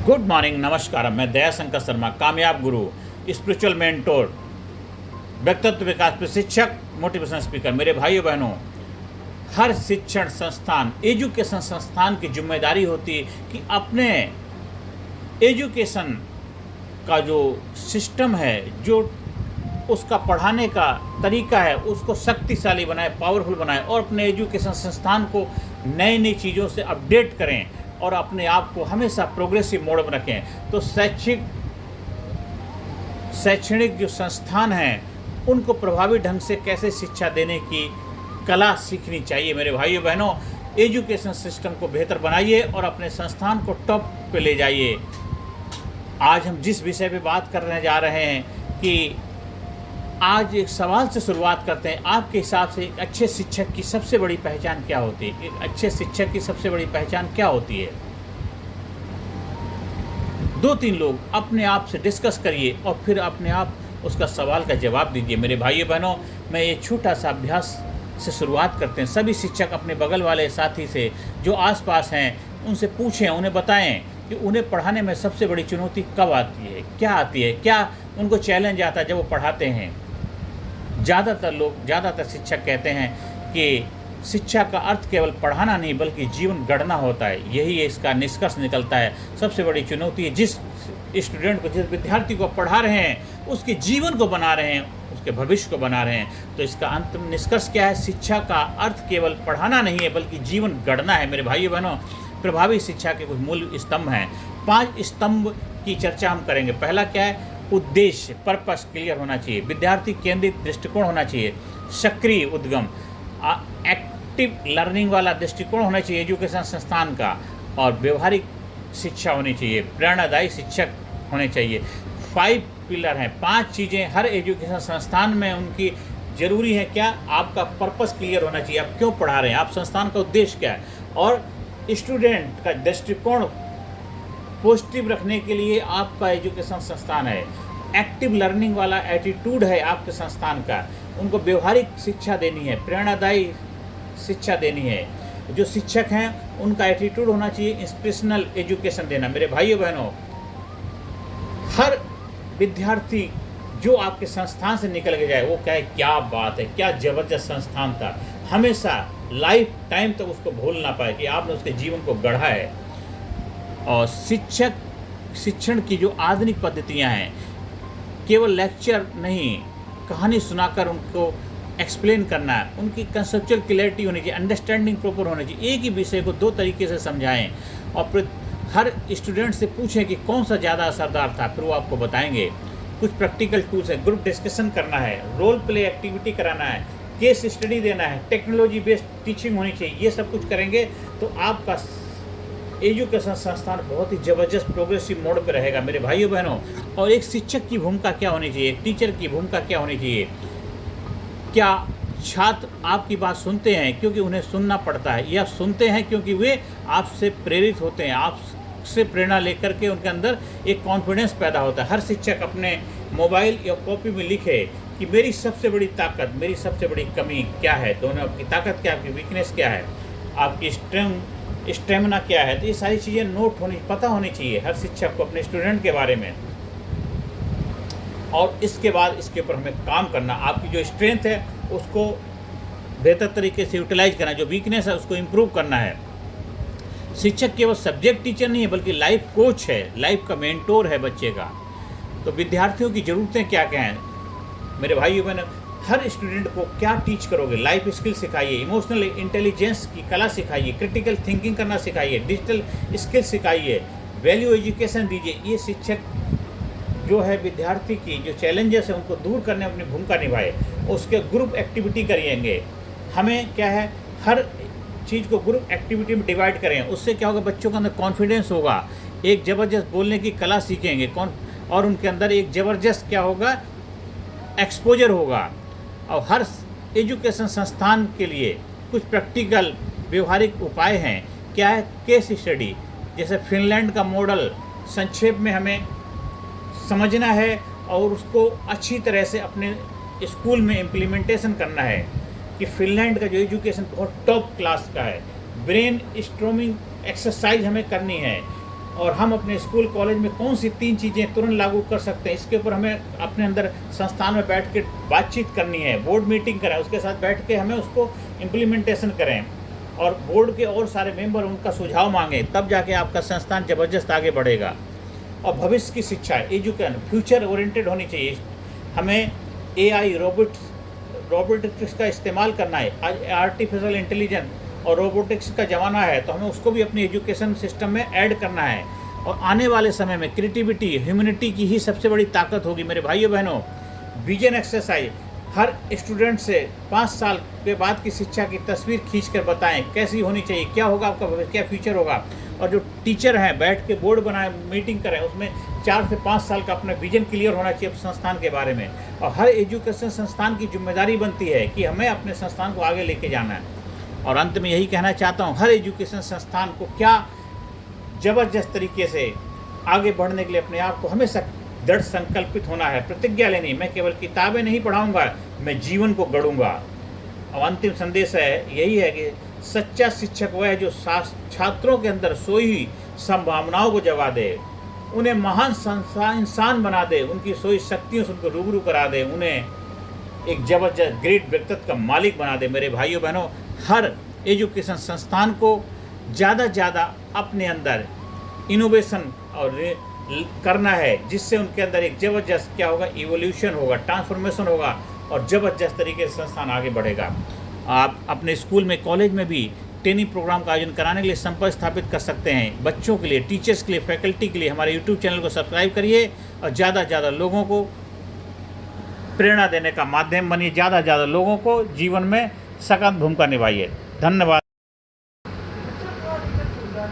Good morning, नमस्कार। मैं दयाशंकर शर्मा, कामयाब गुरु, स्पिरिचुअल मेंटोर, व्यक्तित्व विकास प्रशिक्षक, मोटिवेशन स्पीकर। मेरे भाइयों बहनों, हर शिक्षण संस्थान, एजुकेशन संस्थान की जिम्मेदारी होती है कि अपने एजुकेशन का जो सिस्टम है, जो उसका पढ़ाने का तरीका है, उसको शक्तिशाली बनाए, पावरफुल बनाए और अपने एजुकेशन संस्थान को नई नई चीज़ों से अपडेट करें और अपने आप को हमेशा प्रोग्रेसिव मोड में रखें। तो शैक्षणिक जो संस्थान हैं उनको प्रभावी ढंग से कैसे शिक्षा देने की कला सीखनी चाहिए। मेरे भाइयों बहनों, एजुकेशन सिस्टम को बेहतर बनाइए और अपने संस्थान को टॉप पे ले जाइए। आज हम जिस विषय पे बात करने जा रहे हैं कि आज एक सवाल से शुरुआत करते हैं। आपके हिसाब से एक अच्छे शिक्षक की सबसे बड़ी पहचान क्या होती है? एक अच्छे शिक्षक की सबसे बड़ी पहचान क्या होती है? 2-3 लोग अपने आप से डिस्कस करिए और फिर अपने आप उसका सवाल का जवाब दीजिए। मेरे भाइयों बहनों, मैं ये छोटा सा अभ्यास से शुरुआत करते हैं। सभी शिक्षक अपने बगल वाले साथी से जो आसपास हैं उनसे पूछें, उन्हें बताएं कि उन्हें पढ़ाने में सबसे बड़ी चुनौती कब आती है, क्या आती है, क्या उनको चैलेंज आता है जब वो पढ़ाते हैं। ज़्यादातर शिक्षक कहते हैं कि शिक्षा का अर्थ केवल पढ़ाना नहीं बल्कि जीवन गढ़ना होता है। यही इसका निष्कर्ष निकलता है। सबसे बड़ी चुनौती है जिस स्टूडेंट को, जिस विद्यार्थी को पढ़ा रहे हैं, उसके जीवन को बना रहे हैं, उसके भविष्य को बना रहे हैं। तो इसका अंतिम निष्कर्ष क्या है? शिक्षा का अर्थ केवल पढ़ाना नहीं है बल्कि जीवन गढ़ना है। मेरे भाइयों बहनों, प्रभावी शिक्षा के कुछ मूल स्तंभ हैं। 5 स्तंभ की चर्चा हम करेंगे। पहला क्या है? उद्देश्य, पर्पस क्लियर होना चाहिए। विद्यार्थी केंद्रित दृष्टिकोण होना चाहिए। सक्रिय उद्गम, एक्टिव लर्निंग वाला दृष्टिकोण होना चाहिए एजुकेशन संस्थान का। और व्यवहारिक शिक्षा होनी चाहिए। प्रेरणादायी शिक्षक होने चाहिए। 5 पिलर हैं, 5 चीज़ें हर एजुकेशन संस्थान में उनकी ज़रूरी है। क्या? आपका पर्पस क्लियर होना चाहिए, आप क्यों पढ़ा रहे हैं, आप संस्थान का उद्देश्य क्या है। और स्टूडेंट का दृष्टिकोण पॉजिटिव रखने के लिए आपका एजुकेशन संस्थान है। एक्टिव लर्निंग वाला एटीट्यूड है आपके संस्थान का। उनको व्यवहारिक शिक्षा देनी है, प्रेरणादायी शिक्षा देनी है। जो शिक्षक हैं उनका एटीट्यूड होना चाहिए इंस्पिरेशनल एजुकेशन देना। मेरे भाइयों बहनों, हर विद्यार्थी जो आपके संस्थान से निकल के जाए वो कहे क्या बात है, क्या ज़बरदस्त संस्थान था, हमेशा लाइफ टाइम तक उसको भूल ना पाए कि आपने उसके जीवन को गढ़ा है। और शिक्षण की जो आधुनिक पद्धतियां हैं, केवल लेक्चर नहीं, कहानी सुनाकर उनको एक्सप्लेन करना है। उनकी कंसेप्चुअल क्लैरिटी होनी चाहिए, अंडरस्टैंडिंग प्रॉपर होनी चाहिए। एक ही विषय को 2 तरीके से समझाएं और फिर हर स्टूडेंट से पूछें कि कौन सा ज़्यादा असरदार था, फिर वो आपको बताएंगे। कुछ प्रैक्टिकल टूल्स है, ग्रुप डिस्कशन करना है, रोल प्ले एक्टिविटी कराना है, केस स्टडी देना है, टेक्नोलॉजी बेस्ड टीचिंग होनी चाहिए। ये सब कुछ करेंगे तो आपका एजुकेशन संस्थान बहुत ही ज़बरदस्त प्रोग्रेसिव मोड पर रहेगा। मेरे भाइयों बहनों, और एक शिक्षक की भूमिका क्या होनी चाहिए, एक टीचर की भूमिका क्या होनी चाहिए? क्या छात्र आपकी बात सुनते हैं क्योंकि उन्हें सुनना पड़ता है, या सुनते हैं क्योंकि वे आपसे प्रेरित होते हैं, आपसे प्रेरणा लेकर के उनके अंदर एक कॉन्फिडेंस पैदा होता है। हर शिक्षक अपने मोबाइल या कॉपी में लिखे कि मेरी सबसे बड़ी ताकत, मेरी सबसे बड़ी कमी क्या है। दोनों, आपकी ताकत क्या है, आपकी वीकनेस क्या है, आपकी स्टेमिना क्या है। तो ये सारी चीज़ें नोट होनी, पता होनी चाहिए हर शिक्षक को अपने स्टूडेंट के बारे में। और इसके बाद इसके ऊपर हमें काम करना। आपकी जो स्ट्रेंथ है उसको बेहतर तरीके से यूटिलाइज करना, जो वीकनेस है उसको इम्प्रूव करना है। शिक्षक केवल सब्जेक्ट टीचर नहीं है बल्कि लाइफ कोच है, लाइफ का मेंटोर है बच्चे का। तो विद्यार्थियों की ज़रूरतें क्या क्या हैं? मेरे भाइयों बहनों, हर स्टूडेंट को क्या टीच करोगे? लाइफ स्किल सिखाइए, इमोशनल इंटेलिजेंस की कला सिखाइए, क्रिटिकल थिंकिंग करना सिखाइए, डिजिटल स्किल सिखाइए, वैल्यू एजुकेशन दीजिए। ये शिक्षक जो है विद्यार्थी की जो चैलेंजेस है उनको दूर करने में अपनी भूमिका निभाए। उसके ग्रुप एक्टिविटी करिएंगे। हमें क्या है, हर चीज़ को ग्रुप एक्टिविटी में डिवाइड करें। उससे क्या होगा, बच्चों के अंदर कॉन्फिडेंस होगा, एक ज़बरदस्त बोलने की कला सीखेंगे और उनके अंदर एक ज़बरदस्त क्या होगा, एक्सपोजर होगा। और हर एजुकेशन संस्थान के लिए कुछ प्रैक्टिकल व्यवहारिक उपाय हैं। क्या है? केस स्टडी, जैसे फिनलैंड का मॉडल संक्षेप में हमें समझना है और उसको अच्छी तरह से अपने स्कूल में इम्प्लीमेंटेशन करना है कि फिनलैंड का जो एजुकेशन बहुत टॉप क्लास का है। ब्रेन स्ट्रोमिंग एक्सरसाइज हमें करनी है और हम अपने स्कूल कॉलेज में कौन सी 3 चीज़ें तुरंत लागू कर सकते हैं, इसके ऊपर हमें अपने अंदर संस्थान में बैठ के बातचीत करनी है, बोर्ड मीटिंग करें, उसके साथ बैठ के हमें उसको इम्प्लीमेंटेशन करें और बोर्ड के और सारे मेंबर उनका सुझाव मांगें, तब जाके आपका संस्थान ज़बरदस्त आगे बढ़ेगा। और भविष्य की शिक्षा, एजुकेशन फ्यूचर ओरिएंटेड होनी चाहिए। हमें AI रोबोटिक्स का इस्तेमाल करना है। आज आर्टिफिशियल इंटेलिजेंस और रोबोटिक्स का ज़माना है, तो हमें उसको भी अपनी एजुकेशन सिस्टम में ऐड करना है। और आने वाले समय में क्रिएटिविटी, ह्यूमैनिटी की ही सबसे बड़ी ताकत होगी। मेरे भाइयों बहनों, विजन एक्सरसाइज, हर स्टूडेंट से 5 साल के बाद की शिक्षा की तस्वीर खींच कर बताएं कैसी होनी चाहिए, क्या होगा आपका भविष्य, क्या फ्यूचर होगा। और जो टीचर हैं बैठ के बोर्ड बनाए, मीटिंग करें, उसमें 4 से 5 साल का अपना विजन क्लियर होना चाहिए संस्थान के बारे में। और हर एजुकेशन संस्थान की जिम्मेदारी बनती है कि हमें अपने संस्थान को आगे लेके जाना है। और अंत में यही कहना चाहता हूँ, हर एजुकेशन संस्थान को क्या ज़बरदस्त तरीके से आगे बढ़ने के लिए अपने आप को हमेशा दृढ़ संकल्पित होना है, प्रतिज्ञा लेनी। मैं केवल किताबें नहीं पढ़ाऊँगा, मैं जीवन को गढ़ूँगा। और अंतिम संदेश है यही है कि सच्चा शिक्षक वह है जो छात्रों के अंदर सोई हुई संभावनाओं को जगा दे, उन्हें महान इंसान बना दे, उनकी सोई शक्तियों से उनको रूबरू करा दे, उन्हें एक जबरदस्त ग्रेट व्यक्तित्व का मालिक बना दे। मेरे भाइयों बहनों, हर एजुकेशन संस्थान को ज़्यादा से ज़्यादा अपने अंदर इनोवेशन और करना है, जिससे उनके अंदर एक ज़बरदस्त क्या होगा, इवोल्यूशन होगा, ट्रांसफॉर्मेशन होगा और ज़बरदस्त तरीके से संस्थान आगे बढ़ेगा। आप अपने स्कूल में, कॉलेज में भी ट्रेनिंग प्रोग्राम का आयोजन कराने के लिए संपर्क स्थापित कर सकते हैं। बच्चों के लिए, टीचर्स के लिए, फैकल्टी के लिए हमारे यूट्यूब चैनल को सब्सक्राइब करिए और ज़्यादा से ज़्यादा लोगों को प्रेरणा देने का माध्यम बनिए, ज़्यादा से ज़्यादा लोगों को जीवन में सकारात्मक भूमिका निभाइए। धन्यवाद।